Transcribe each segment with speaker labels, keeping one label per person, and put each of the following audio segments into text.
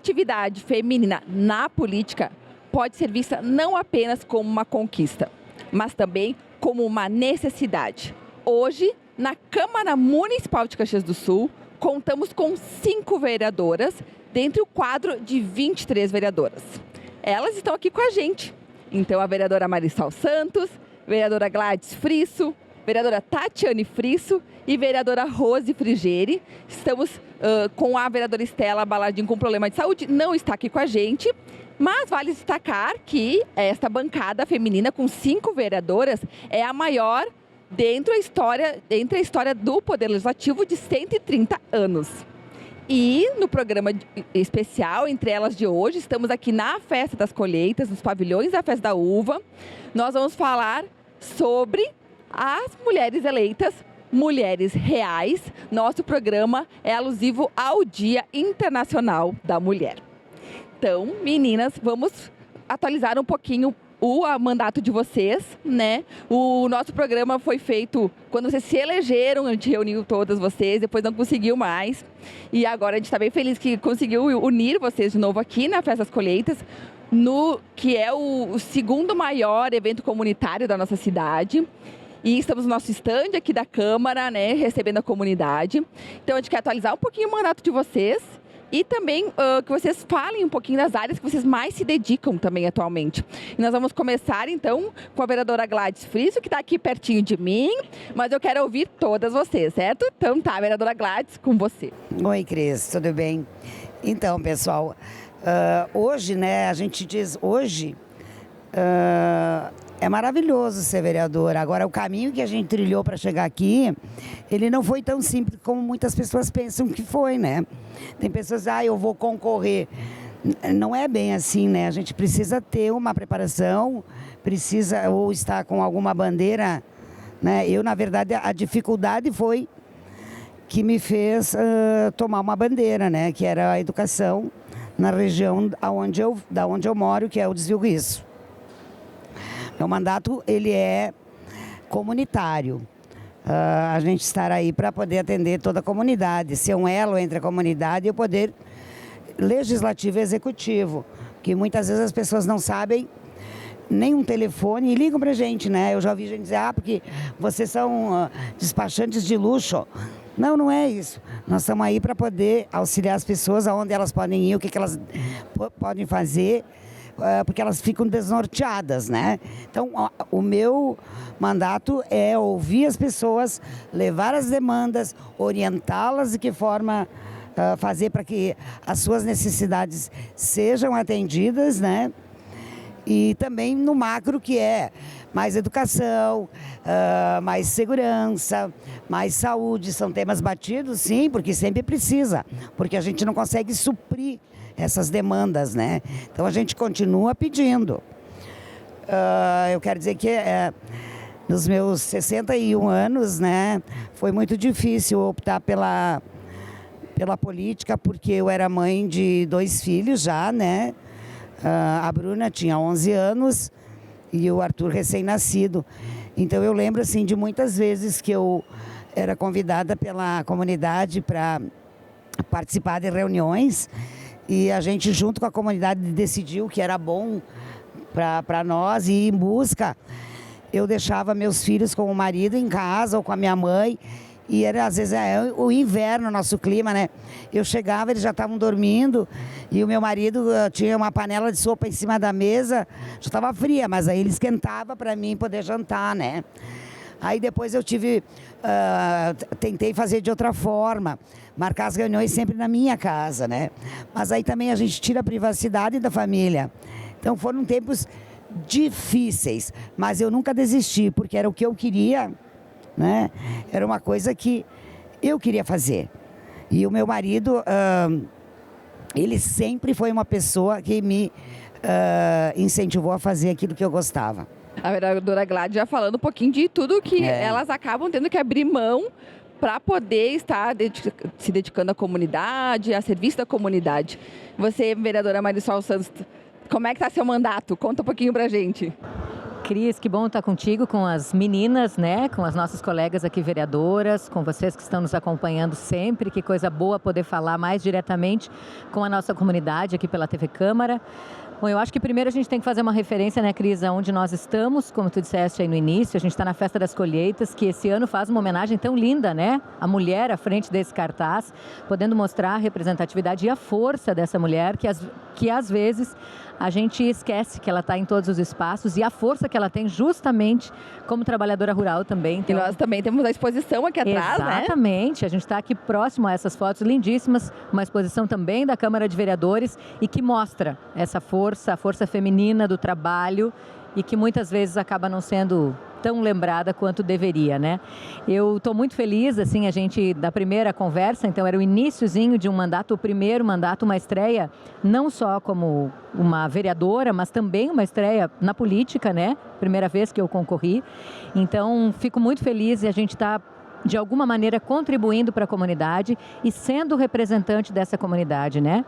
Speaker 1: representatividade feminina na política pode ser vista não apenas como uma conquista, mas também como uma necessidade. Hoje, na Câmara Municipal de Caxias do Sul, contamos com 5 vereadoras, dentre o quadro de 23 vereadoras. Elas estão aqui com a gente. Então, a vereadora Marissal Santos, vereadora Gladys Frisso, vereadora Tatiane Frisso e vereadora Rose Frigeri. Estamos com a vereadora Estela Balardim com problema de saúde, não está aqui com a gente, mas vale destacar que esta bancada feminina com 5 vereadoras é a maior entre a história do Poder Legislativo de 130 anos. E no programa especial, entre elas de hoje, estamos aqui na Festa das Colheitas, nos pavilhões da Festa da Uva. Nós vamos falar sobre as mulheres eleitas, Mulheres Reais. Nosso programa é alusivo ao Dia Internacional da Mulher. Então, meninas, vamos atualizar um pouquinho o mandato de vocês, né? O nosso programa foi feito quando vocês se elegeram, a gente reuniu todas vocês, depois não conseguiu mais. E agora a gente está bem feliz que conseguiu unir vocês de novo aqui na Festa das Colheitas, que é o segundo maior evento comunitário da nossa cidade. E estamos no nosso stand aqui da Câmara, né, recebendo a comunidade. Então a gente quer atualizar um pouquinho o mandato de vocês. E também que vocês falem um pouquinho das áreas que vocês mais se dedicam também atualmente. E nós vamos começar então com a vereadora Gladys Frisso, que está aqui pertinho de mim, mas eu quero ouvir todas vocês, certo? Então tá, vereadora Gladys, com você.
Speaker 2: Oi, Cris, tudo bem? Então, pessoal, hoje, né, a gente diz hoje, é maravilhoso ser vereadora. Agora, o caminho que a gente trilhou para chegar aqui, ele não foi tão simples como muitas pessoas pensam que foi, né? Tem pessoas, eu vou concorrer. Não é bem assim, né? A gente precisa ter uma preparação, precisa ou estar com alguma bandeira, né? Eu, na verdade, a dificuldade foi que me fez tomar uma bandeira, né? Que era a educação na região da onde eu moro, que é o Desvio Risso. Meu mandato, ele é comunitário. A gente estar aí para poder atender toda a comunidade, ser um elo entre a comunidade e o poder legislativo e executivo, que muitas vezes as pessoas não sabem nem um telefone e ligam para a gente, né? Eu já ouvi gente dizer, porque vocês são despachantes de luxo. Não, não é isso. Nós estamos aí para poder auxiliar as pessoas aonde elas podem ir, o que elas podem fazer, porque elas ficam desnorteadas, né? Então, o meu mandato é ouvir as pessoas, levar as demandas, orientá-las de que forma fazer para que as suas necessidades sejam atendidas, né? E também no macro, que é mais educação, mais segurança, mais saúde. São temas batidos, sim, porque sempre precisa, porque a gente não consegue suprir essas demandas, né? Então a gente continua pedindo. Eu quero dizer que nos meus 61 anos, né, foi muito difícil optar pela política, porque eu era mãe de 2 filhos já, né? A Bruna tinha 11 anos e o Arthur recém-nascido. Então eu lembro assim de muitas vezes que eu era convidada pela comunidade para participar de reuniões. E a gente, junto com a comunidade, decidiu que era bom para nós ir em busca. Eu deixava meus filhos com o marido em casa ou com a minha mãe. E era, às vezes, o inverno, nosso clima, né? Eu chegava, eles já estavam dormindo. E o meu marido tinha uma panela de sopa em cima da mesa. Já estava fria, mas aí ele esquentava para mim poder jantar, né? Aí depois eu tentei fazer de outra forma, marcar as reuniões sempre na minha casa, né? Mas aí também a gente tira a privacidade da família. Então foram tempos difíceis, mas eu nunca desisti, porque era o que eu queria, né? Era uma coisa que eu queria fazer. E o meu marido, ele sempre foi uma pessoa que me incentivou a fazer aquilo que eu gostava.
Speaker 1: A vereadora Gladys já falando um pouquinho de tudo que elas acabam tendo que abrir mão para poder estar se dedicando à comunidade, a serviço da comunidade. Você, vereadora Marissal Santos, como é que está seu mandato? Conta um pouquinho para a gente.
Speaker 3: Cris, que bom estar contigo, com as meninas, né? Com as nossas colegas aqui vereadoras, com vocês que estão nos acompanhando sempre. Que coisa boa poder falar mais diretamente com a nossa comunidade aqui pela TV Câmara. Bom, eu acho que primeiro a gente tem que fazer uma referência, né, Cris, aonde nós estamos, como tu disseste aí no início, a gente está na Festa das Colheitas, que esse ano faz uma homenagem tão linda, né? A mulher à frente desse cartaz, podendo mostrar a representatividade e a força dessa mulher, que às vezes a gente esquece que ela está em todos os espaços e a força que ela tem justamente como trabalhadora rural também.
Speaker 1: Então, e nós também temos a exposição aqui atrás, né?
Speaker 3: Exatamente, a gente está aqui próximo a essas fotos lindíssimas, uma exposição também da Câmara de Vereadores e que mostra essa força, a força feminina do trabalho e que muitas vezes acaba não sendo tão lembrada quanto deveria, né? Eu estou muito feliz, assim, a gente, da primeira conversa, então era o iniciozinho de um mandato, o primeiro mandato, uma estreia, não só como uma vereadora, mas também uma estreia na política, né? Primeira vez que eu concorri. Então, fico muito feliz e a gente está, de alguma maneira, contribuindo para a comunidade e sendo representante dessa comunidade, né?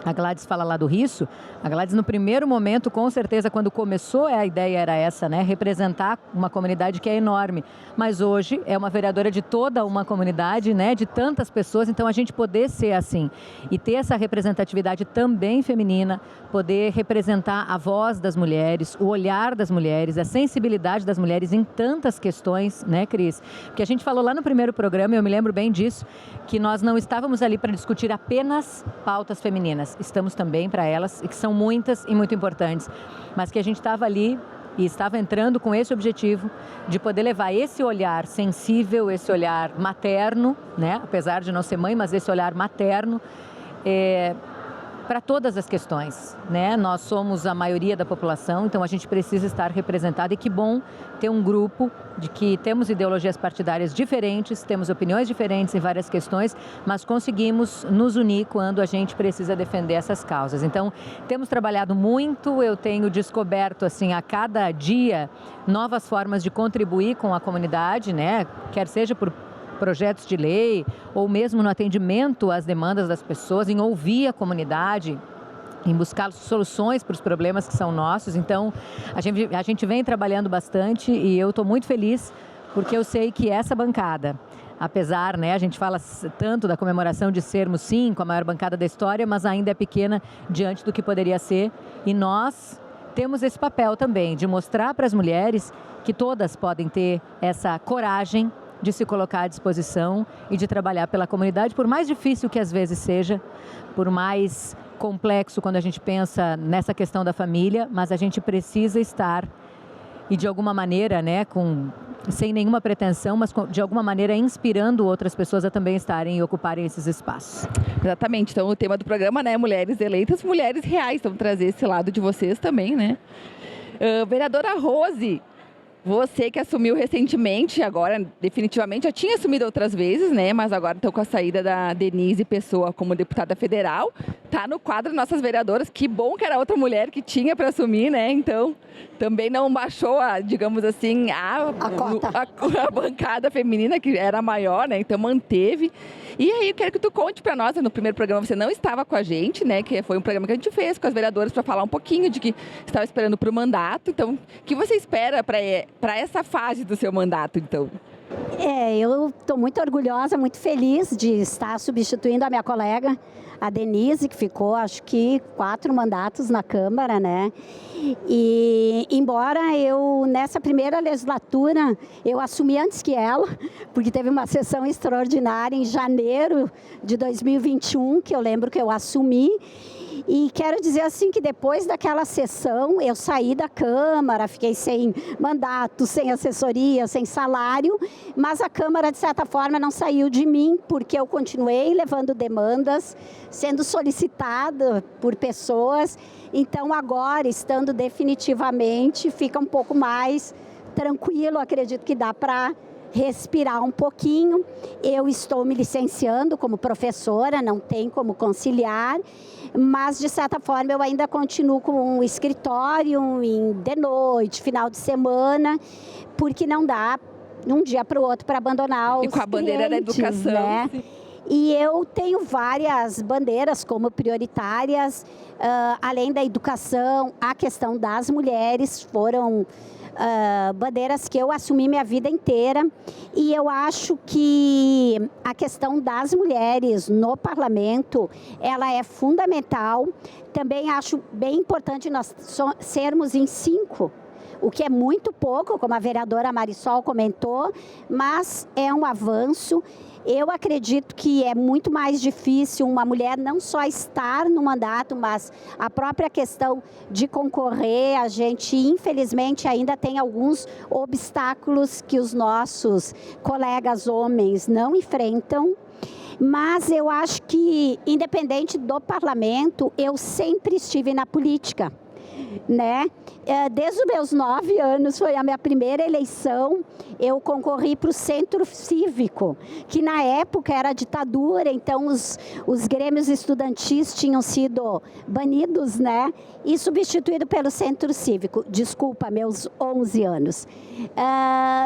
Speaker 3: A Gladys fala lá do Risso. A Gladys, no primeiro momento, com certeza, quando começou, a ideia era essa, né? Representar uma comunidade que é enorme. Mas hoje é uma vereadora de toda uma comunidade, né? De tantas pessoas. Então, a gente poder ser assim e ter essa representatividade também feminina, poder representar a voz das mulheres, o olhar das mulheres, a sensibilidade das mulheres em tantas questões, né, Cris? Porque a gente falou lá no primeiro programa, eu me lembro bem disso, que nós não estávamos ali para discutir apenas pautas femininas. Estamos também para elas, e que são muitas e muito importantes, mas que a gente estava ali e estava entrando com esse objetivo de poder levar esse olhar sensível, esse olhar materno, né? Apesar de não ser mãe, mas esse olhar materno, para todas as questões, né? Nós somos a maioria da população, então a gente precisa estar representado e que bom ter um grupo de que temos ideologias partidárias diferentes, temos opiniões diferentes em várias questões, mas conseguimos nos unir quando a gente precisa defender essas causas. Então, temos trabalhado muito, eu tenho descoberto, assim, a cada dia novas formas de contribuir com a comunidade, né? Quer seja por projetos de lei, ou mesmo no atendimento às demandas das pessoas, em ouvir a comunidade, em buscar soluções para os problemas que são nossos. Então, a gente vem trabalhando bastante e eu estou muito feliz porque eu sei que essa bancada, apesar, né, a gente fala tanto da comemoração de sermos, sim, com a maior bancada da história, mas ainda é pequena diante do que poderia ser, e nós temos esse papel também de mostrar para as mulheres que todas podem ter essa coragem de se colocar à disposição e de trabalhar pela comunidade, por mais difícil que às vezes seja, por mais complexo quando a gente pensa nessa questão da família, mas a gente precisa estar e de alguma maneira, né, sem nenhuma pretensão, mas de alguma maneira inspirando outras pessoas a também estarem e ocuparem esses espaços.
Speaker 1: Exatamente, então o tema do programa, né, mulheres eleitas, mulheres reais, então trazer esse lado de vocês também, né. Vereadora Rose, você que assumiu recentemente, agora definitivamente, já tinha assumido outras vezes, né? Mas agora estou com a saída da Denise Pessoa como deputada federal. Tá no quadro Nossas Vereadoras. Que bom que era outra mulher que tinha para assumir, né? Então, também não baixou, digamos assim, a bancada feminina, que era maior, né? Então, manteve. E aí, eu quero que tu conte para nós, no primeiro programa você não estava com a gente, né? Que foi um programa que a gente fez com as vereadoras para falar um pouquinho de que estava esperando para o mandato. Então, o que você espera para essa fase do seu mandato, então?
Speaker 4: Eu estou muito orgulhosa, muito feliz de estar substituindo a minha colega, a Denise, que ficou, acho que, 4 mandatos na Câmara, né? E, embora eu, nessa primeira legislatura, eu assumi antes que ela, porque teve uma sessão extraordinária em janeiro de 2021, que eu lembro que eu assumi. E quero dizer assim que depois daquela sessão eu saí da Câmara, fiquei sem mandato, sem assessoria, sem salário, mas a Câmara de certa forma não saiu de mim, porque eu continuei levando demandas, sendo solicitada por pessoas. Então agora, estando definitivamente, fica um pouco mais tranquilo, acredito que dá para respirar um pouquinho. Eu estou me licenciando como professora, não tem como conciliar, mas de certa forma eu ainda continuo com um escritório de noite, final de semana, porque não dá de um dia para o outro para abandonar os
Speaker 1: clientes. E com a bandeira da educação.
Speaker 4: Né? E eu tenho várias bandeiras como prioritárias, além da educação, a questão das mulheres foram bandeiras que eu assumi minha vida inteira. E eu acho que a questão das mulheres no parlamento, ela é fundamental. Também acho bem importante nós sermos em 5, o que é muito pouco, como a vereadora Marisol comentou, mas é um avanço. Eu acredito que é muito mais difícil uma mulher não só estar no mandato, mas a própria questão de concorrer. A gente, infelizmente, ainda tem alguns obstáculos que os nossos colegas homens não enfrentam. Mas eu acho que, independente do parlamento, eu sempre estive na política, né? Desde os meus 9 anos, foi a minha primeira eleição, eu concorri para o Centro Cívico, que na época era ditadura, então os grêmios estudantis tinham sido banidos, né? E substituído pelo Centro Cívico, desculpa, meus 11 anos.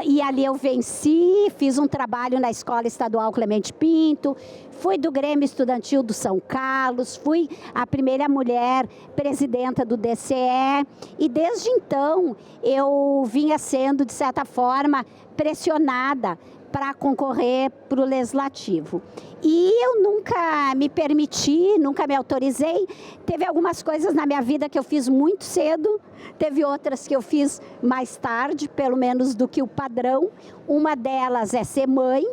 Speaker 4: E ali eu venci, fiz um trabalho na Escola Estadual Clemente Pinto, fui do Grêmio Estudantil do São Carlos, fui a primeira mulher presidenta do DCE e desde então eu vinha sendo, de certa forma, pressionada para concorrer para o Legislativo. E eu nunca me permiti, nunca me autorizei. Teve algumas coisas na minha vida que eu fiz muito cedo, teve outras que eu fiz mais tarde, pelo menos do que o padrão. Uma delas é ser mãe,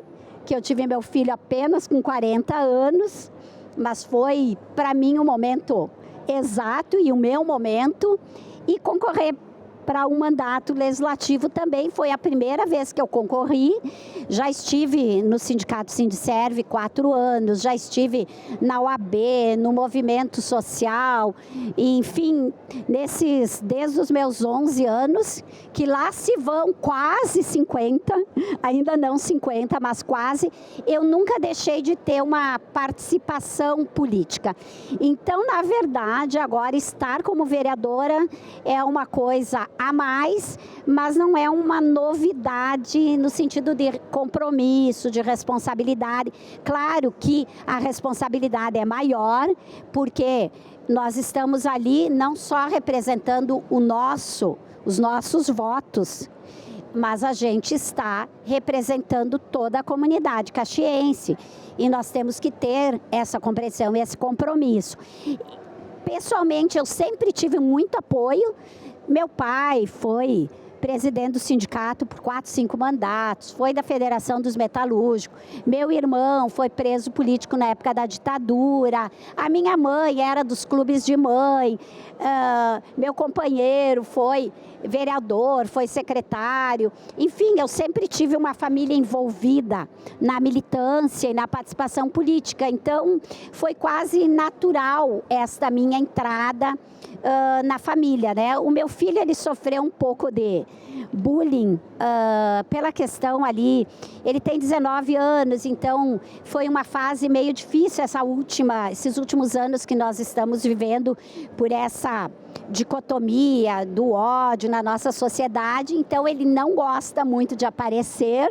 Speaker 4: que eu tive meu filho apenas com 40 anos, mas foi para mim o momento exato e o meu momento. E concorrer para um mandato legislativo também foi a primeira vez que eu concorri. Já estive no Sindicato Sindicerve 4 anos, já estive na OAB, no movimento social, enfim, desde os meus 11 anos, que lá se vão quase 50, ainda não 50, mas quase, eu nunca deixei de ter uma participação política. Então, na verdade, agora estar como vereadora é uma coisa a mais, mas não é uma novidade no sentido de compromisso, de responsabilidade. Claro que a responsabilidade é maior, porque nós estamos ali não só representando os nossos votos, mas a gente está representando toda a comunidade caxiense e nós temos que ter essa compreensão e esse compromisso. Pessoalmente, eu sempre tive muito apoio. Meu pai foi presidente do sindicato por 4, 5 mandatos, foi da Federação dos Metalúrgicos. Meu irmão foi preso político na época da ditadura. A minha mãe era dos clubes de mãe. Meu companheiro foi vereador, foi secretário. Enfim, eu sempre tive uma família envolvida na militância e na participação política. Então, foi quase natural esta minha entrada na família, né? O meu filho, ele sofreu um pouco de bullying pela questão ali, ele tem 19 anos, então foi uma fase meio difícil esses últimos anos que nós estamos vivendo por essa dicotomia do ódio na nossa sociedade. Então ele não gosta muito de aparecer,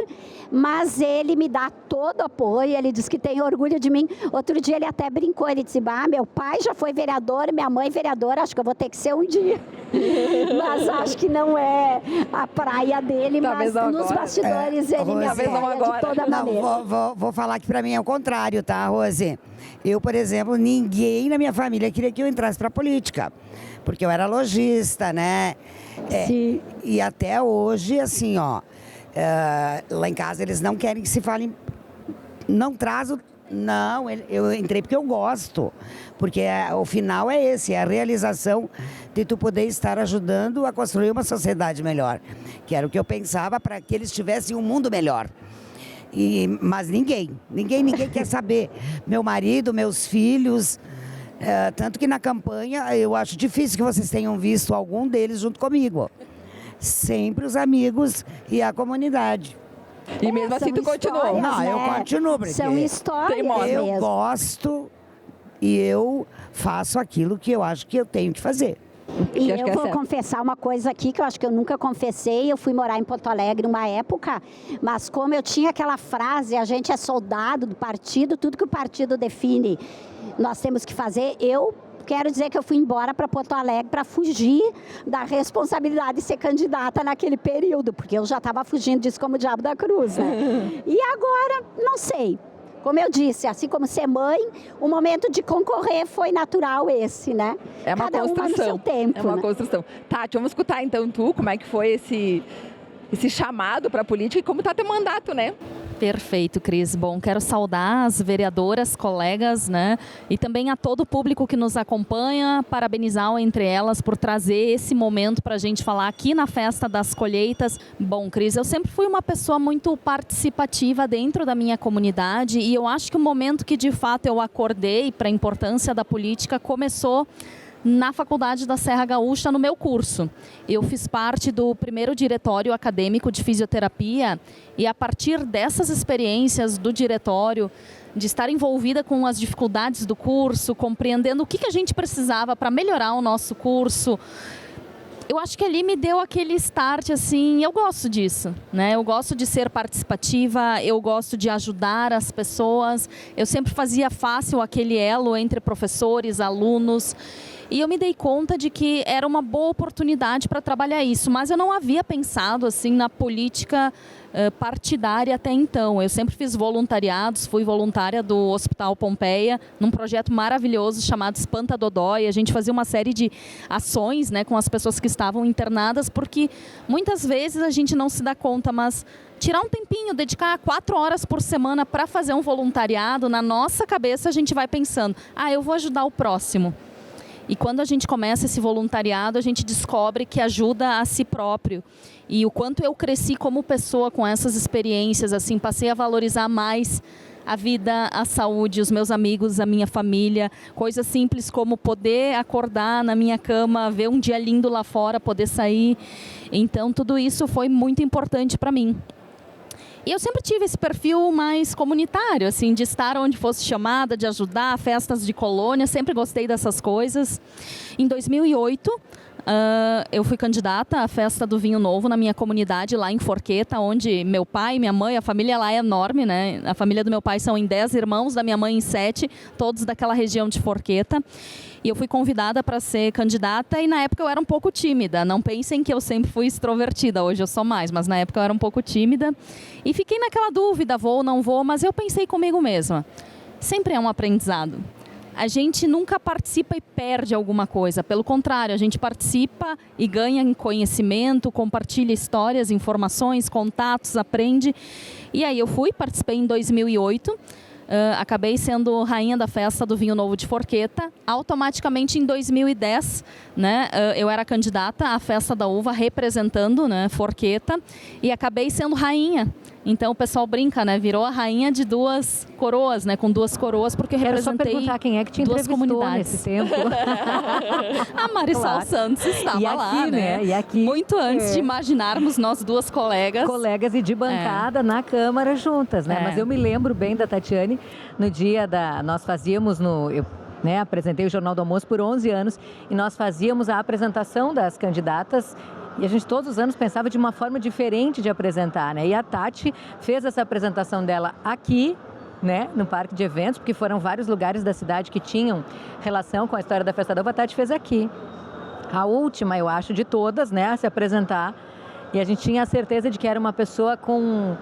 Speaker 4: mas ele me dá todo o apoio, ele diz que tem orgulho de mim. Outro dia ele até brincou, ele disse, meu pai já foi vereador, minha mãe vereadora, acho que eu vou ter que ser um dia. Mas acho que não é a praia dele,
Speaker 1: talvez
Speaker 4: mas nos
Speaker 1: agora.
Speaker 4: bastidores ele me apoia de toda maneira.
Speaker 2: Vou falar que para mim é o contrário, tá, Rose? Eu, por exemplo, ninguém na minha família queria que eu entrasse para a política, porque eu era lojista, né?
Speaker 4: Sim.
Speaker 2: E até hoje, assim, ó, lá em casa eles não querem que se fale, não traz o... Não, eu entrei porque eu gosto, porque o final é esse, é a realização de tu poder estar ajudando a construir uma sociedade melhor, que era o que eu pensava para que eles tivessem um mundo melhor. Mas ninguém quer saber. Meu marido, meus filhos, tanto que na campanha eu acho difícil que vocês tenham visto algum deles junto comigo. Sempre os amigos e a comunidade.
Speaker 1: E mesmo assim tu continuou.
Speaker 2: Não, eu continuo, porque
Speaker 4: são histórias
Speaker 2: eu
Speaker 4: mesmo.
Speaker 2: gosto e eu faço aquilo que eu acho que eu tenho que fazer.
Speaker 4: E
Speaker 1: acho que
Speaker 4: eu
Speaker 1: é
Speaker 4: vou
Speaker 1: certo.
Speaker 4: confessar uma coisa aqui que eu acho que eu nunca confessei. Eu fui morar em Porto Alegre uma época, mas como eu tinha aquela frase, a gente é soldado do partido, tudo que o partido define, nós temos que fazer, eu quero dizer que eu fui embora para Porto Alegre para fugir da responsabilidade de ser candidata naquele período, porque eu já estava fugindo disso como o diabo da cruz, né? E agora, não sei. Como eu disse, assim como ser mãe, o momento de concorrer foi natural esse, né?
Speaker 1: É uma
Speaker 4: Cada
Speaker 1: construção.
Speaker 4: uma no seu tempo,
Speaker 1: É uma
Speaker 4: né?
Speaker 1: construção. Tati, vamos escutar então tu, como é que foi esse chamado para a política e como está teu mandato, né?
Speaker 5: Perfeito, Cris. Bom, quero saudar as vereadoras, colegas, né? E também a todo o público que nos acompanha, parabenizar entre elas por trazer esse momento para a gente falar aqui na Festa das Colheitas. Bom, Cris, eu sempre fui uma pessoa muito participativa dentro da minha comunidade e eu acho que o momento que de fato eu acordei para a importância da política começou na Faculdade da Serra Gaúcha, no meu curso. Eu fiz parte do primeiro diretório acadêmico de fisioterapia e a partir dessas experiências do diretório, de estar envolvida com as dificuldades do curso, compreendendo o que a gente precisava para melhorar o nosso curso, eu acho que ali me deu aquele start, assim, eu gosto disso, né? Eu gosto de ser participativa, eu gosto de ajudar as pessoas, eu sempre fazia fácil aquele elo entre professores, alunos, e eu me dei conta de que era uma boa oportunidade para trabalhar isso, mas eu não havia pensado assim na política partidária até então. Eu sempre fiz voluntariados, fui voluntária do Hospital Pompeia, num projeto maravilhoso chamado Espanta Dodói. A gente fazia uma série de ações, né, com as pessoas que estavam internadas, porque muitas vezes a gente não se dá conta, mas tirar um tempinho, dedicar 4 horas por semana para fazer um voluntariado, na nossa cabeça a gente vai pensando, eu vou ajudar o próximo. E quando a gente começa esse voluntariado, a gente descobre que ajuda a si próprio. E o quanto eu cresci como pessoa com essas experiências, assim, passei a valorizar mais a vida, a saúde, os meus amigos, a minha família. Coisas simples como poder acordar na minha cama, ver um dia lindo lá fora, poder sair. Então, tudo isso foi muito importante para mim. E eu sempre tive esse perfil mais comunitário, assim, de estar onde fosse chamada, de ajudar, festas de colônia, sempre gostei dessas coisas. Em 2008, eu fui candidata à Festa do Vinho Novo na minha comunidade, lá em Forqueta, onde meu pai, minha mãe, a família lá é enorme, né? A família do meu pai são em 10 irmãos, da minha mãe em 7, todos daquela região de Forqueta. E eu fui convidada para ser candidata e na época eu era um pouco tímida. Não pensem que eu sempre fui extrovertida, hoje eu sou mais, mas na época eu era um pouco tímida. E fiquei naquela dúvida, vou ou não vou, mas eu pensei comigo mesma. Sempre é um aprendizado. A gente nunca participa e perde alguma coisa. Pelo contrário, a gente participa e ganha em conhecimento, compartilha histórias, informações, contatos, aprende. E aí eu participei em 2008. Acabei sendo rainha da Festa do Vinho Novo de Forqueta. Automaticamente em 2010, né, eu era candidata à Festa da Uva representando, né, Forqueta e acabei sendo rainha. Então o pessoal brinca, né, virou a rainha de 2 coroas, né, com 2 coroas porque representei.
Speaker 3: Quero só perguntar quem é que te entrevistou nesse tempo.
Speaker 5: A Marisol Santos estava
Speaker 3: e aqui,
Speaker 5: lá, né?
Speaker 3: E aqui,
Speaker 5: muito antes de imaginarmos nós 2 colegas.
Speaker 3: Colegas e de bancada na Câmara juntas, né? Mas eu me lembro bem da Tatiane, no dia nós fazíamos apresentei o Jornal do Almoço por 11 anos e nós fazíamos a apresentação das candidatas e a gente todos os anos pensava de uma forma diferente de apresentar, né? E a Tati fez essa apresentação dela aqui, né, no parque de eventos, porque foram vários lugares da cidade que tinham relação com a história da Festa da Uva. A Tati fez aqui. A última, eu acho, de todas, né, a se apresentar. E a gente tinha a certeza de que era uma pessoa com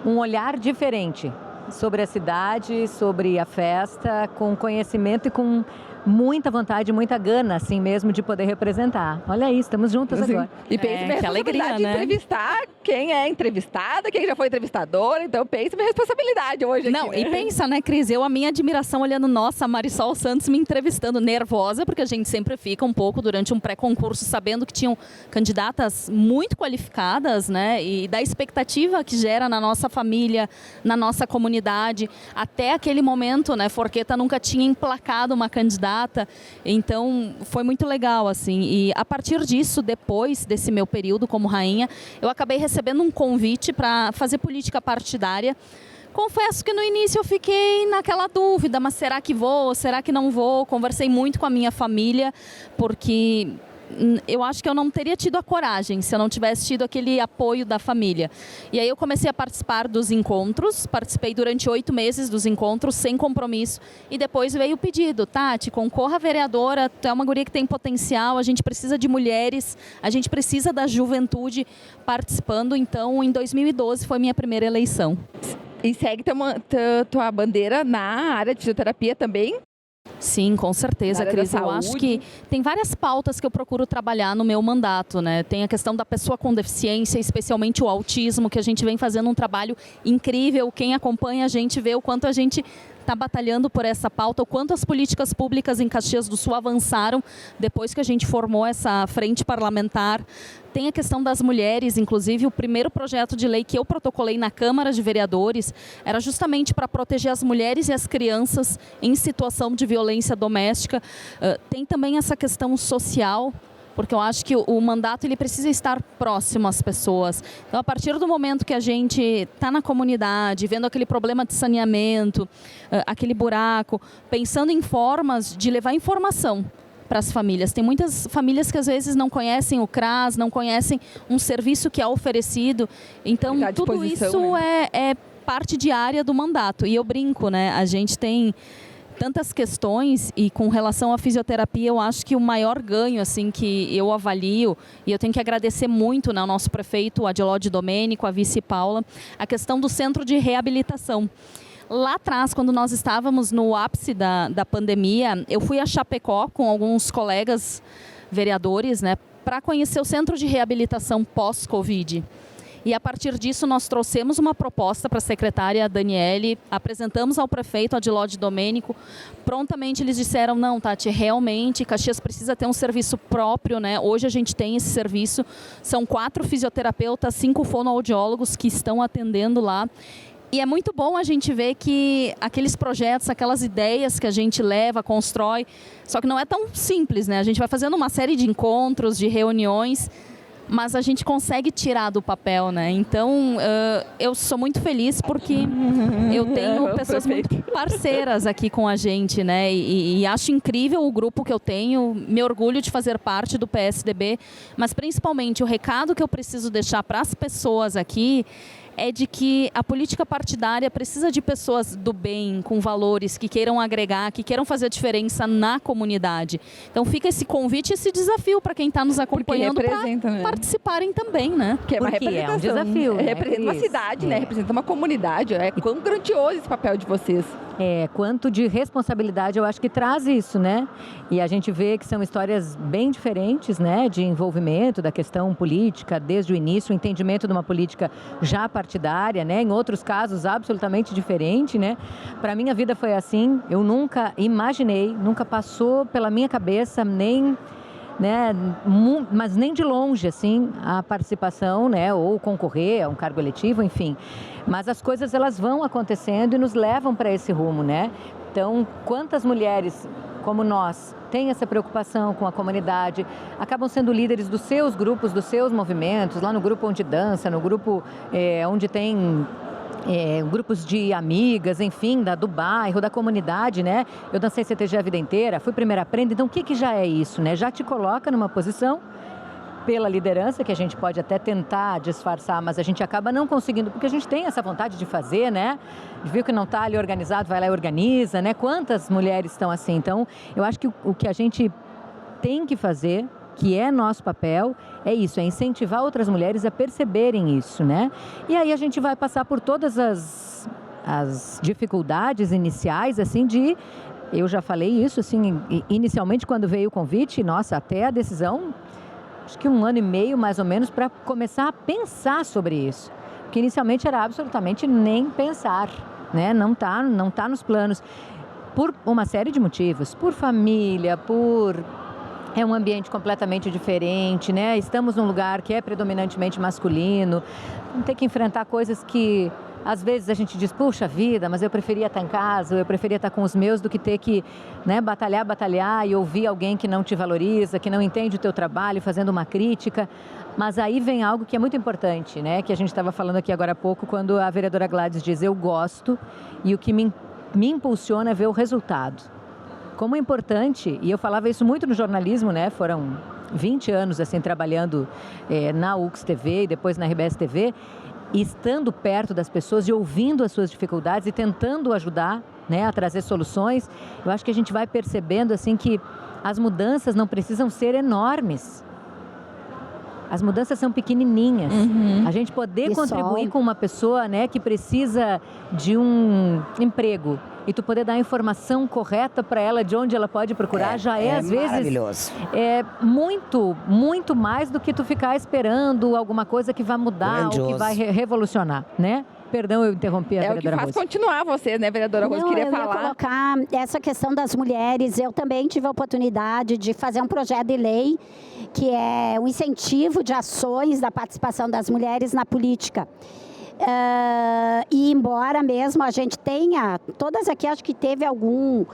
Speaker 3: um olhar diferente sobre a cidade, sobre a festa, com conhecimento e com muita vontade, muita gana, assim mesmo, de poder representar. Olha aí, estamos juntas agora.
Speaker 1: E pense minha responsabilidade
Speaker 5: alegria,
Speaker 1: de
Speaker 5: né?
Speaker 1: entrevistar quem é entrevistada, quem já foi entrevistadora, então pense minha responsabilidade hoje
Speaker 5: Não,
Speaker 1: aqui, né?
Speaker 5: E pensa, né, Cris, a minha admiração olhando, nossa, a Marisol Santos me entrevistando, nervosa, porque a gente sempre fica um pouco durante um pré-concurso sabendo que tinham candidatas muito qualificadas, né, e da expectativa que gera na nossa família, na nossa comunidade. Até aquele momento, né, Forqueta nunca tinha emplacado uma candidata, então foi muito legal, assim. E a partir disso, depois desse meu período como rainha, eu acabei recebendo um convite para fazer política partidária. Confesso que no início eu fiquei naquela dúvida, mas será que vou, será que não vou? Conversei muito com a minha família, porque eu acho que eu não teria tido a coragem se eu não tivesse tido aquele apoio da família. E aí eu comecei a participar dos encontros, participei durante 8 meses dos encontros, sem compromisso, e depois veio o pedido: Tati, concorra a vereadora, tu é uma guria que tem potencial, a gente precisa de mulheres, a gente precisa da juventude participando. Então, em 2012 foi minha primeira eleição.
Speaker 1: E segue tua bandeira na área de fisioterapia também?
Speaker 5: Sim, com certeza, Cris. Eu acho que tem várias pautas que eu procuro trabalhar no meu mandato, né? Tem a questão da pessoa com deficiência, especialmente o autismo, que a gente vem fazendo um trabalho incrível. Quem acompanha a gente vê o quanto a gente está batalhando por essa pauta, o quanto as políticas públicas em Caxias do Sul avançaram depois que a gente formou essa frente parlamentar. Tem a questão das mulheres, inclusive o primeiro projeto de lei que eu protocolei na Câmara de Vereadores era justamente para proteger as mulheres e as crianças em situação de violência doméstica. Tem também essa questão social, porque eu acho que o mandato ele precisa estar próximo às pessoas. Então, a partir do momento que a gente está na comunidade, vendo aquele problema de saneamento, aquele buraco, pensando em formas de levar informação para as famílias. Tem muitas famílias que às vezes não conhecem o CRAS, não conhecem um serviço que é oferecido. Então, tudo isso, né, é parte diária do mandato. E eu brinco, né? A gente tem tantas questões, e com relação à fisioterapia, eu acho que o maior ganho assim, que eu avalio, e eu tenho que agradecer muito, né, ao nosso prefeito Adilode Domênico, a vice Paula, a questão do centro de reabilitação. Lá atrás, quando nós estávamos no ápice da pandemia, eu fui a Chapecó com alguns colegas vereadores, né, para conhecer o centro de reabilitação pós-Covid. E a partir disso nós trouxemos uma proposta para a secretária Daniele, apresentamos ao prefeito Adilode Domênico. Prontamente eles disseram: não, Tati, realmente Caxias precisa ter um serviço próprio, né? Hoje a gente tem esse serviço, são 4 fisioterapeutas, 5 fonoaudiólogos que estão atendendo lá. E é muito bom a gente ver que aqueles projetos, aquelas ideias que a gente leva, constrói, só que não é tão simples, né? A gente vai fazendo uma série de encontros, de reuniões, mas a gente consegue tirar do papel, né? Então, eu sou muito feliz porque eu tenho pessoas muito parceiras aqui com a gente, né? E acho incrível o grupo que eu tenho, me orgulho de fazer parte do PSDB, mas principalmente o recado que eu preciso deixar para as pessoas aqui é de que a política partidária precisa de pessoas do bem, com valores, que queiram agregar, que queiram fazer a diferença na comunidade. Então fica esse convite, esse desafio para quem está nos acompanhando para participarem também, né?
Speaker 1: Que é uma representação.
Speaker 3: É um desafio.
Speaker 1: Representa uma cidade, né? Representa uma comunidade. É quão grandioso esse papel de vocês.
Speaker 3: Quanto de responsabilidade eu acho que traz isso, né? E a gente vê que são histórias bem diferentes, né? De envolvimento da questão política desde o início, o entendimento de uma política já partidária, né? Em outros casos absolutamente diferente, né? Para mim a vida foi assim, eu nunca imaginei, nunca passou pela minha cabeça nem, né, mas nem de longe assim a participação, né, ou concorrer a um cargo eletivo, enfim. Mas as coisas elas vão acontecendo e nos levam para esse rumo, né? Então, quantas mulheres como nós têm essa preocupação com a comunidade, acabam sendo líderes dos seus grupos, dos seus movimentos, lá no grupo onde dança, no grupo onde tem grupos de amigas, enfim, do bairro, da comunidade, né? Eu dancei CTG a vida inteira, fui primeira aprenda, então o que já é isso, né? Já te coloca numa posição pela liderança, que a gente pode até tentar disfarçar, mas a gente acaba não conseguindo, porque a gente tem essa vontade de fazer, né? Viu que não está ali organizado, vai lá e organiza, né? Quantas mulheres estão assim? Então, eu acho que o que a gente tem que fazer, que é nosso papel, é isso, é incentivar outras mulheres a perceberem isso, né? E aí a gente vai passar por todas as dificuldades iniciais, assim, eu já falei isso, assim, inicialmente quando veio o convite, nossa, até a decisão, acho que 1 ano e meio, mais ou menos, para começar a pensar sobre isso. Porque inicialmente era absolutamente nem pensar, né? Não tá nos planos. Por uma série de motivos. Por família, é um ambiente completamente diferente, né? Estamos num lugar que é predominantemente masculino. Vamos ter que enfrentar coisas que, às vezes, a gente diz, puxa vida, mas eu preferia estar em casa, eu preferia estar com os meus do que ter que, né, batalhar e ouvir alguém que não te valoriza, que não entende o teu trabalho, fazendo uma crítica. Mas aí vem algo que é muito importante, né? Que a gente estava falando aqui agora há pouco, quando a vereadora Gladys diz, eu gosto, e o que me impulsiona é ver o resultado. Como é importante, e eu falava isso muito no jornalismo, né? Foram 20 anos assim trabalhando na UX TV e depois na RBS TV, e estando perto das pessoas e ouvindo as suas dificuldades e tentando ajudar, né, a trazer soluções, eu acho que a gente vai percebendo assim que as mudanças não precisam ser enormes. As mudanças são pequenininhas. A gente poder contribuir com uma pessoa, né, que precisa de um emprego e tu poder dar a informação correta para ela de onde ela pode procurar, já é às vezes
Speaker 2: maravilhoso.
Speaker 3: muito mais do que tu ficar esperando alguma coisa que vai mudar ou que vai revolucionar, né? Perdão, eu interrompi a vereadora Rose.
Speaker 1: É o que faz continuar você, né, vereadora Rose? Queria falar.
Speaker 4: Eu ia colocar essa questão das mulheres. Eu também tive a oportunidade de fazer um projeto de lei que é um incentivo de ações da participação das mulheres na política. E embora mesmo a gente tenha, todas aqui acho que teve algum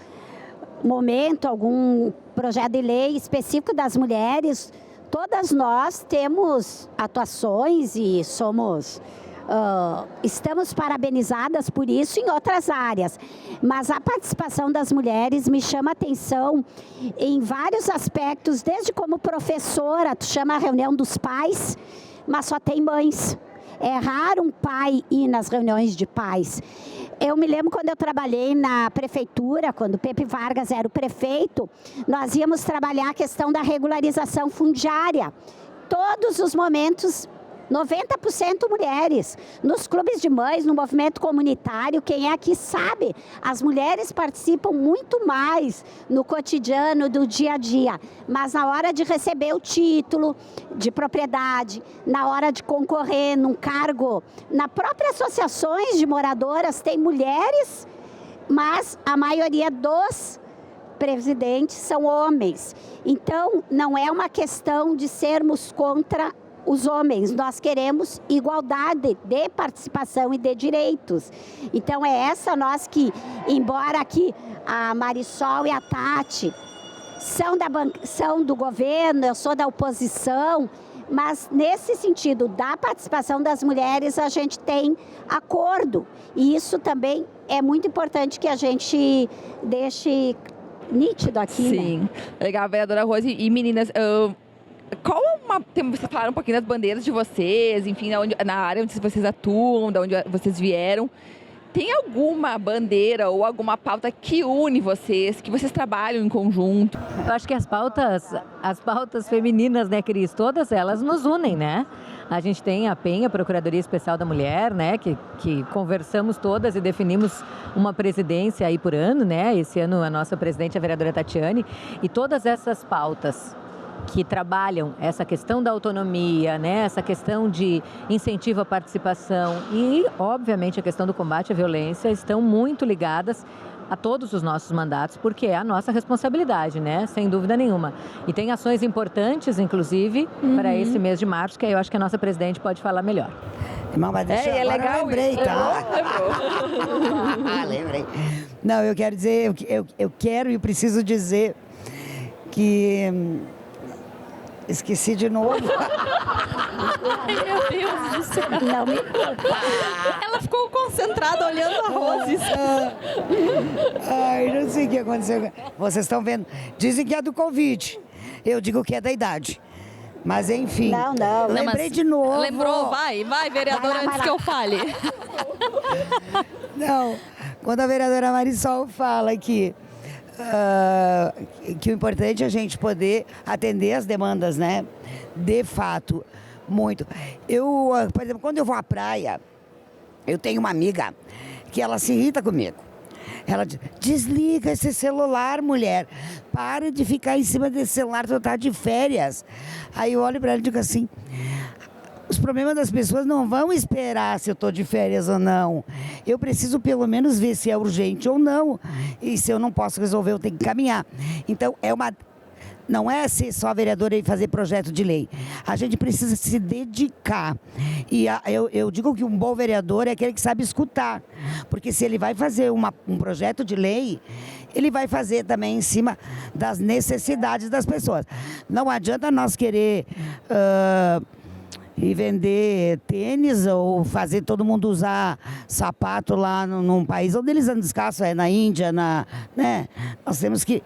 Speaker 4: momento, algum projeto de lei específico das mulheres, todas nós temos atuações e somos... estamos parabenizadas por isso em outras áreas, mas a participação das mulheres me chama a atenção em vários aspectos, desde como professora, tu chama a reunião dos pais, mas só tem mães. É raro um pai ir nas reuniões de pais. Eu me lembro quando eu trabalhei na prefeitura, quando o Pepe Vargas era o prefeito, nós íamos trabalhar a questão da regularização fundiária. Todos os momentos 90% mulheres. Nos clubes de mães, no movimento comunitário, quem é que sabe? As mulheres participam muito mais no cotidiano do dia a dia. Mas na hora de receber o título de propriedade, na hora de concorrer num cargo, na própria associações de moradoras tem mulheres, mas a maioria dos presidentes são homens. Então, não é uma questão de sermos contra os homens, nós queremos igualdade de participação e de direitos. Então é essa nós que, embora aqui a Marisol e a Tati são do governo, eu sou da oposição, mas nesse sentido da participação das mulheres a gente tem acordo. E isso também é muito importante que a gente deixe nítido aqui.
Speaker 1: Sim, né? Legal, vereadora Rose. E meninas, vocês falaram um pouquinho das bandeiras de vocês, enfim, na área onde vocês atuam, de onde vocês vieram. Tem alguma bandeira ou alguma pauta que une vocês, que vocês trabalham em conjunto?
Speaker 3: Eu acho que as pautas femininas, né, Cris, todas elas nos unem, né? A gente tem a PEN, a Procuradoria Especial da Mulher, né, que conversamos todas e definimos uma presidência aí por ano, né? Esse ano a nossa presidente é a vereadora Tatiane, e todas essas pautas que trabalham essa questão da autonomia, né, essa questão de incentivo à participação e, obviamente, a questão do combate à violência estão muito ligadas a todos os nossos mandatos, porque é a nossa responsabilidade, né, sem dúvida nenhuma. E tem ações importantes, inclusive, para esse mês de março, que eu acho que a nossa presidente pode falar melhor.
Speaker 2: Irmão, mas deixa eu
Speaker 1: legal.
Speaker 2: Eu lembrei, tá? Lembrei. Não, eu quero dizer, eu quero e preciso dizer que... Esqueci de novo.
Speaker 5: Ai, meu Deus do céu. Não me culpa. Ela ficou concentrada olhando a Rose.
Speaker 2: Ai, não sei o que aconteceu. Vocês estão vendo. Dizem que é do Covid. Eu digo que é da idade. Mas enfim.
Speaker 4: Não.
Speaker 2: Lembrei de novo.
Speaker 5: Lembrou? Vai, vereadora, antes que eu fale.
Speaker 2: Não. Quando a vereadora Marisol fala que o importante é a gente poder atender as demandas, né? De fato, muito. Eu, por exemplo, quando eu vou à praia, eu tenho uma amiga que ela se irrita comigo. Ela diz, desliga esse celular, mulher. Para de ficar em cima desse celular, tu tá de férias. Aí eu olho para ela e digo assim... Os problemas das pessoas não vão esperar se eu estou de férias ou não. Eu preciso pelo menos ver se é urgente ou não. E se eu não posso resolver, eu tenho que caminhar. Então, não é ser só vereadora e fazer projeto de lei. A gente precisa se dedicar. E eu digo que um bom vereador é aquele que sabe escutar. Porque se ele vai fazer um projeto de lei, ele vai fazer também em cima das necessidades das pessoas. Não adianta nós querer... e vender tênis ou fazer todo mundo usar sapato lá num país onde eles andam descalço, na Índia, né? Nós temos que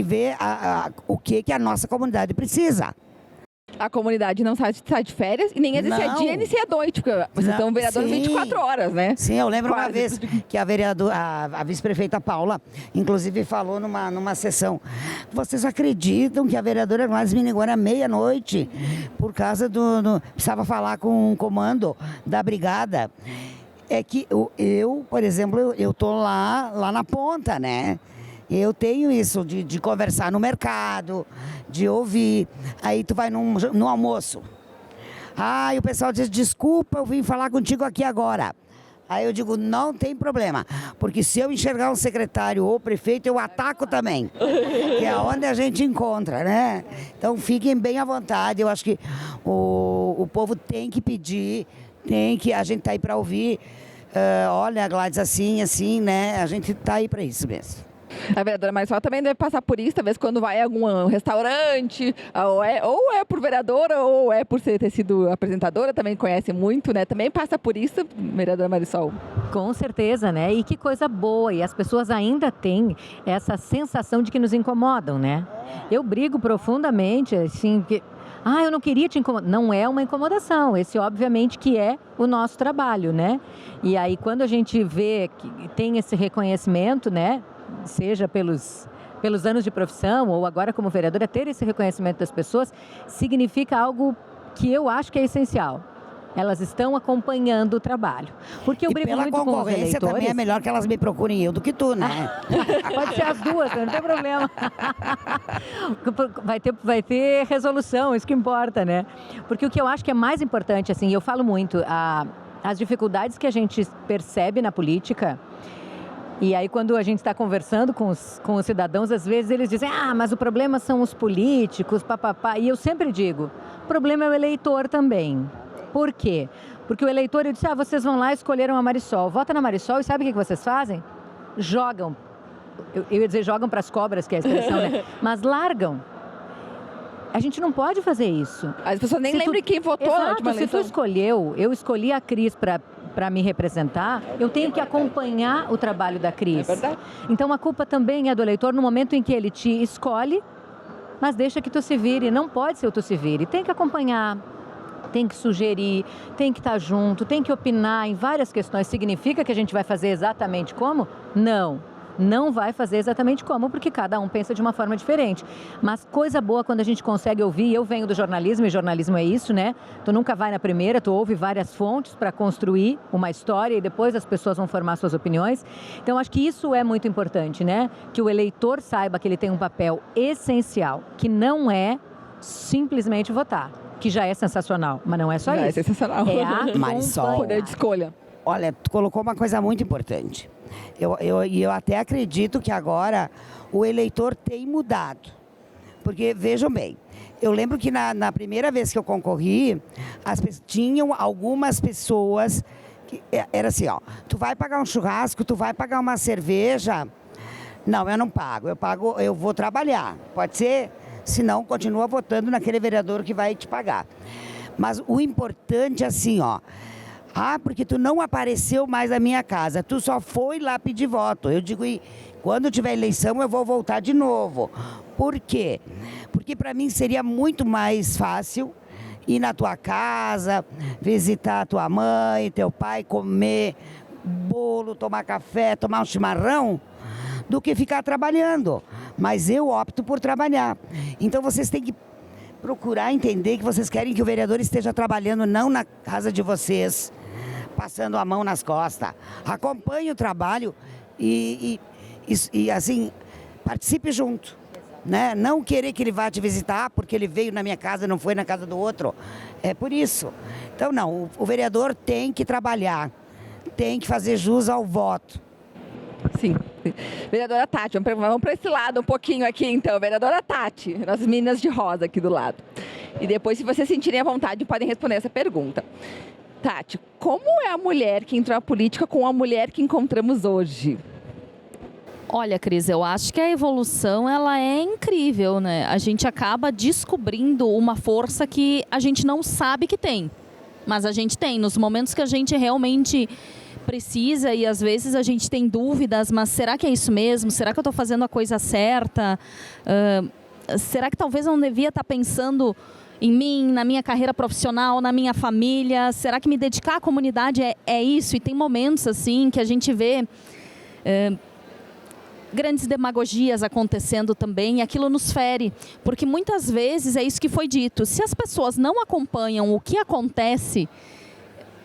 Speaker 2: ver o que a nossa comunidade precisa.
Speaker 1: A comunidade não sai de férias e nem é
Speaker 2: Não.
Speaker 1: dia nem se é noite, porque vocês são vereadores
Speaker 2: Sim.
Speaker 1: 24 horas, né?
Speaker 2: Sim, eu lembro uma
Speaker 1: Quase.
Speaker 2: vez que a vice-prefeita Paula, inclusive, falou numa sessão. Vocês acreditam que a vereadora Gladys me ligou na meia-noite por causa precisava falar com o comando da brigada. É que eu, por exemplo, eu tô lá na ponta, né? Eu tenho isso de conversar no mercado, de ouvir. Aí tu vai no almoço. E o pessoal diz, desculpa, eu vim falar contigo aqui agora. Aí eu digo, não tem problema, porque se eu enxergar um secretário ou prefeito, eu ataco também, que é onde a gente encontra, né? Então fiquem bem à vontade, eu acho que o povo tem que pedir, a gente tá aí para ouvir, olha, Gladys, assim, né? A gente tá aí para isso mesmo.
Speaker 1: A vereadora Marisol também deve passar por isso, talvez quando vai a algum restaurante, ou é por vereadora, ou é por ter sido apresentadora, também conhece muito, né? Também passa por isso, vereadora Marisol.
Speaker 3: Com certeza, né? E que coisa boa. E as pessoas ainda têm essa sensação de que nos incomodam, né? Eu brigo profundamente, assim, que... eu não queria te incomodar. Não é uma incomodação. Esse, obviamente, que é o nosso trabalho, né? E aí, quando a gente vê que tem esse reconhecimento, né? Seja pelos anos de profissão ou agora como vereadora, ter esse reconhecimento das pessoas significa algo que eu acho que é essencial. Elas estão acompanhando o trabalho. Porque eu brigo muito com os eleitores.
Speaker 2: Pela concorrência também é melhor que elas me procurem eu do que tu, né?
Speaker 3: Pode ser as duas, não tem problema. Vai ter resolução, isso que importa, né? Porque o que eu acho que é mais importante, assim, eu falo muito, as dificuldades que a gente percebe na política. E aí, quando a gente está conversando com os cidadãos, às vezes eles dizem, mas o problema são os políticos, papapá. E eu sempre digo, o problema é o eleitor também. Por quê? Porque o eleitor, eu disse, vocês vão lá e escolheram a Marisol. Vota na Marisol e sabe o que vocês fazem? Jogam. Eu ia dizer jogam para as cobras, que é a expressão, né? Mas largam. A gente não pode fazer isso.
Speaker 1: As pessoas nem lembram quem votou na última eleição.
Speaker 3: Se tu eu escolhi a Cris para me representar, eu tenho que acompanhar o trabalho da Cris.
Speaker 1: É verdade.
Speaker 3: Então a culpa também é do eleitor no momento em que ele te escolhe, mas deixa que tu se vire. Não pode ser o tu se vire. Tem que acompanhar, tem que sugerir, tem que estar junto, tem que opinar em várias questões. Significa que a gente vai fazer exatamente como? Não vai fazer exatamente como, porque cada um pensa de uma forma diferente. Mas coisa boa quando a gente consegue ouvir. Eu venho do jornalismo, e jornalismo é isso, né? Tu nunca vai na primeira, tu ouve várias fontes para construir uma história e depois as pessoas vão formar suas opiniões. Então, acho que isso é muito importante, né? Que o eleitor saiba que ele tem um papel essencial, que não é simplesmente votar, que já é sensacional, mas não é só isso.
Speaker 1: É sensacional.
Speaker 3: É a
Speaker 2: Marisol.
Speaker 1: Poder de escolha.
Speaker 2: Olha, tu colocou uma coisa muito importante. Eu até acredito que agora o eleitor tem mudado. Porque, vejam bem, eu lembro que na primeira vez que eu concorri, tinham algumas pessoas que era assim, tu vai pagar um churrasco, tu vai pagar uma cerveja. Não, eu não pago, eu vou trabalhar. Pode ser? Se não, continua votando naquele vereador que vai te pagar. Mas o importante é assim, porque tu não apareceu mais na minha casa, tu só foi lá pedir voto. Eu digo, quando tiver eleição eu vou voltar de novo. Por quê? Porque para mim seria muito mais fácil ir na tua casa, visitar tua mãe, teu pai, comer bolo, tomar café, tomar um chimarrão, do que ficar trabalhando. Mas eu opto por trabalhar. Então vocês têm que procurar entender que vocês querem que o vereador esteja trabalhando não na casa de vocês, passando a mão nas costas. Acompanhe o trabalho e assim, participe junto. Né? Não querer que ele vá te visitar porque ele veio na minha casa e não foi na casa do outro. É por isso. Então, não, o vereador tem que trabalhar, tem que fazer jus ao voto.
Speaker 1: Sim. Vereadora Tati, vamos para esse lado um pouquinho aqui então. Vereadora Tati, as meninas de rosa aqui do lado. E depois, se vocês sentirem à vontade, podem responder essa pergunta. Tati, como é a mulher que entrou na política com a mulher que encontramos hoje?
Speaker 5: Olha, Cris, eu acho que a evolução ela é incrível, né? A gente acaba descobrindo uma força que a gente não sabe que tem, mas a gente tem. Nos momentos que a gente realmente precisa e às vezes a gente tem dúvidas, mas será que é isso mesmo? Será que eu estou fazendo a coisa certa? Será que talvez eu não devia estar pensando em mim, na minha carreira profissional, na minha família? Será que me dedicar à comunidade é isso? E tem momentos assim que a gente vê grandes demagogias acontecendo também, e aquilo nos fere, porque muitas vezes é isso que foi dito. Se as pessoas não acompanham o que acontece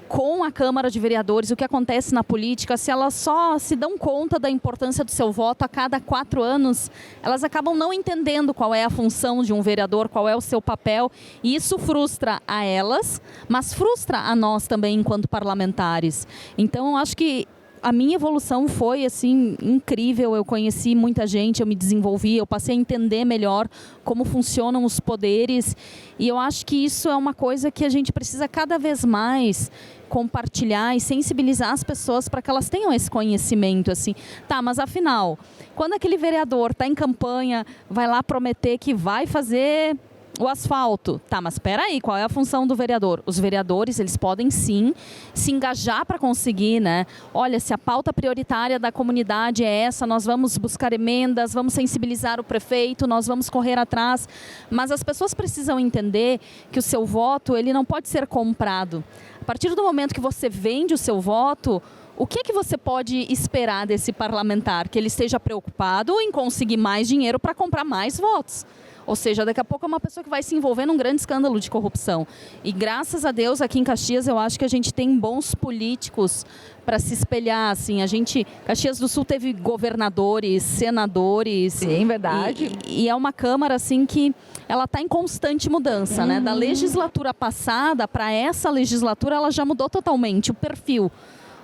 Speaker 5: com a Câmara de Vereadores, o que acontece na política, se elas só se dão conta da importância do seu voto a cada 4 anos, elas acabam não entendendo qual é a função de um vereador, qual é o seu papel, e isso frustra a elas, mas frustra a nós também enquanto parlamentares. Então, eu acho que a minha evolução foi assim incrível. Eu conheci muita gente, eu me desenvolvi, eu passei a entender melhor como funcionam os poderes, e eu acho que isso é uma coisa que a gente precisa cada vez mais compartilhar e sensibilizar as pessoas para que elas tenham esse conhecimento, assim. Tá, mas afinal, quando aquele vereador está em campanha, vai lá prometer que vai fazer o asfalto. Tá, mas espera aí, qual é a função do vereador? Os vereadores, eles podem sim se engajar para conseguir, né? Olha, se a pauta prioritária da comunidade é essa, nós vamos buscar emendas, vamos sensibilizar o prefeito, nós vamos correr atrás. Mas as pessoas precisam entender que o seu voto, ele não pode ser comprado. A partir do momento que você vende o seu voto, o que é que você pode esperar desse parlamentar? Que ele esteja preocupado em conseguir mais dinheiro para comprar mais votos. Ou seja, daqui a pouco é uma pessoa que vai se envolver num grande escândalo de corrupção. E graças a Deus, aqui em Caxias, eu acho que a gente tem bons políticos para se espelhar, assim. Caxias do Sul teve governadores, senadores.
Speaker 1: Sim, verdade.
Speaker 5: E é uma Câmara, assim, que ela está em constante mudança, né? Da legislatura passada para essa legislatura, ela já mudou totalmente o perfil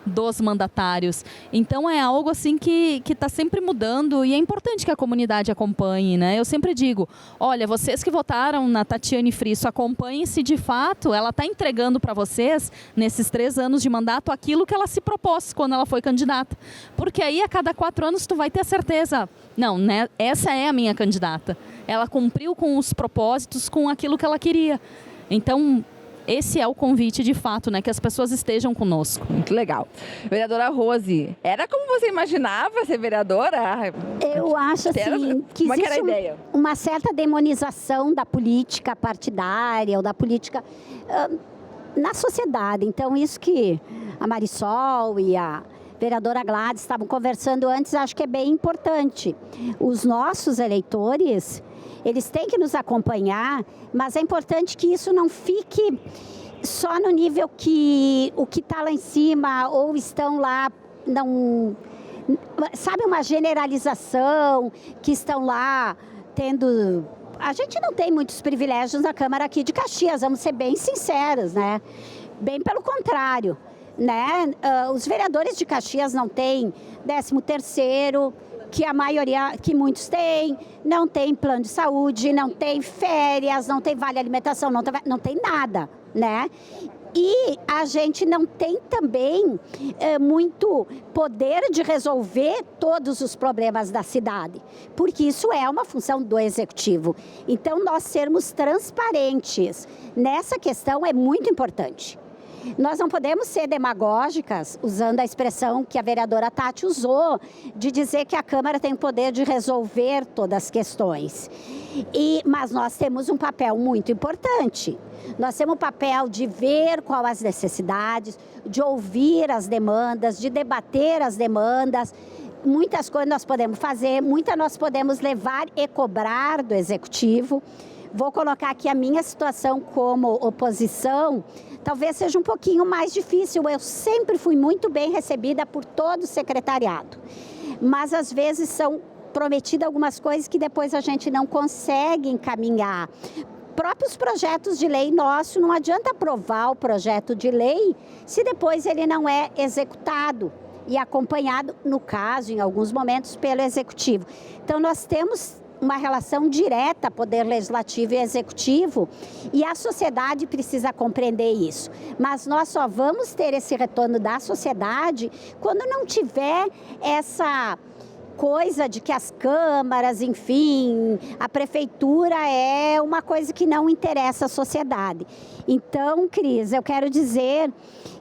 Speaker 5: dos mandatários. Então é algo assim que está sempre mudando, e é importante que a comunidade acompanhe, né? Eu sempre digo, olha, vocês que votaram na Tatiane Frisso, acompanhem se de fato ela está entregando para vocês, nesses 3 anos de mandato, aquilo que ela se propôs quando ela foi candidata. Porque aí a cada 4 anos tu vai ter certeza, não, né? Essa é a minha candidata. Ela cumpriu com os propósitos, com aquilo que ela queria. Então, esse é o convite de fato, né? Que as pessoas estejam conosco.
Speaker 1: Muito legal. Vereadora Rose, era como você imaginava ser vereadora?
Speaker 4: Eu acho assim que
Speaker 1: Como é que era a
Speaker 4: existe
Speaker 1: ideia?
Speaker 4: uma certa demonização da política partidária ou da política na sociedade. Então, isso que a Marisol e a vereadora Gladys estavam conversando antes, acho que é bem importante. Os nossos eleitores, eles têm que nos acompanhar, mas é importante que isso não fique só no nível que o que está lá em cima ou estão lá, não, sabe, uma generalização, que estão lá tendo... A gente não tem muitos privilégios na Câmara aqui de Caxias, vamos ser bem sinceros, né? Bem pelo contrário, né? Os vereadores de Caxias não têm 13º, que a maioria, que muitos têm, não tem plano de saúde, não tem férias, não tem vale alimentação, não tem nada, né? E a gente não tem também muito poder de resolver todos os problemas da cidade, porque isso é uma função do executivo. Então, nós sermos transparentes nessa questão é muito importante. Nós não podemos ser demagógicas, usando a expressão que a vereadora Tati usou, de dizer que a Câmara tem o poder de resolver todas as questões. Mas nós temos um papel muito importante. Nós temos o papel de ver quais as necessidades, de ouvir as demandas, de debater as demandas. Muitas coisas nós podemos fazer, muitas nós podemos levar e cobrar do Executivo. Vou colocar aqui a minha situação como oposição, talvez seja um pouquinho mais difícil. Eu sempre fui muito bem recebida por todo o secretariado, mas às vezes são prometidas algumas coisas que depois a gente não consegue encaminhar. Próprios projetos de lei nosso, não adianta aprovar o projeto de lei se depois ele não é executado e acompanhado, no caso, em alguns momentos, pelo Executivo. Então, nós temos uma relação direta, poder legislativo e executivo, e a sociedade precisa compreender isso. Mas nós só vamos ter esse retorno da sociedade quando não tiver essa coisa de que as câmaras, enfim, a prefeitura é uma coisa que não interessa à sociedade. Então, Cris, eu quero dizer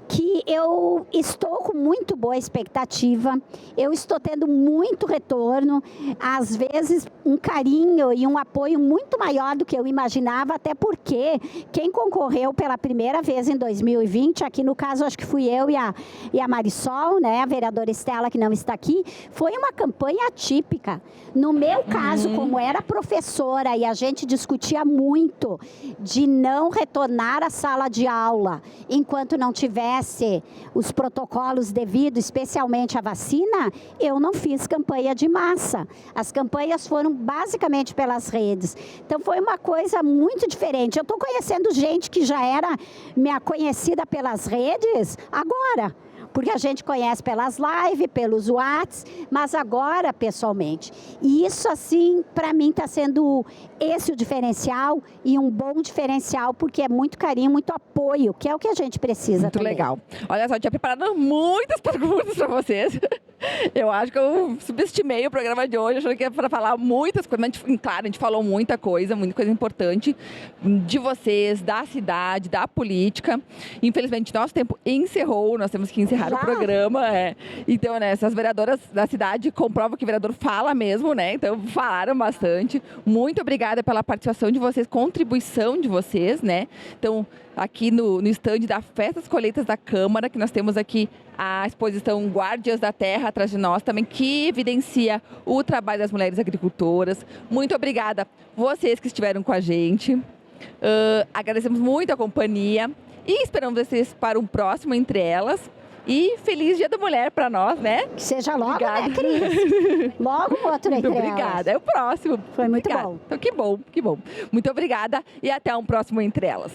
Speaker 4: que eu estou com muito boa expectativa, eu estou tendo muito retorno, às vezes um carinho e um apoio muito maior do que eu imaginava, até porque quem concorreu pela primeira vez em 2020, aqui no caso acho que fui eu e a Marisol, né, a vereadora Estela que não está aqui, foi uma campanha atípica. No meu caso, como era professora e a gente discutia muito de não retornar à sala de aula enquanto não tivesse os protocolos devidos, especialmente a vacina, eu não fiz campanha de massa. As campanhas foram basicamente pelas redes. Então foi uma coisa muito diferente. Eu estou conhecendo gente que já era minha conhecida pelas redes agora. Porque a gente conhece pelas lives, pelos Whats, mas agora pessoalmente. E isso, assim, para mim está sendo esse o diferencial e um bom diferencial, porque é muito carinho, muito apoio, que é o que a gente precisa
Speaker 1: muito
Speaker 4: também.
Speaker 1: Legal. Olha só, eu tinha preparado muitas perguntas para vocês. Eu acho que eu subestimei o programa de hoje, achando que era para falar muitas coisas, mas claro, a gente falou muita coisa importante de vocês, da cidade, da política. Infelizmente, nosso tempo encerrou, nós temos que encerrar o programa. Então, né, essas vereadoras da cidade comprovam que o vereador fala mesmo, né? Então, falaram bastante. Muito obrigada pela participação de vocês, contribuição de vocês, né? Então, aqui no stand da Festas Colheitas da Câmara, que nós temos aqui a exposição Guardiãs da Terra atrás de nós também, que evidencia o trabalho das mulheres agricultoras. Muito obrigada vocês que estiveram com a gente. Agradecemos muito a companhia e esperamos vocês para um próximo Entre Elas. E feliz Dia da Mulher para nós, né?
Speaker 4: Que seja logo,
Speaker 1: obrigada.
Speaker 4: Né, Cris? Logo outro Entre Elas.
Speaker 1: Obrigada, é o próximo.
Speaker 4: Foi muito
Speaker 1: obrigada.
Speaker 4: bom.
Speaker 1: Então, que bom, que bom. Muito obrigada e até um próximo Entre Elas.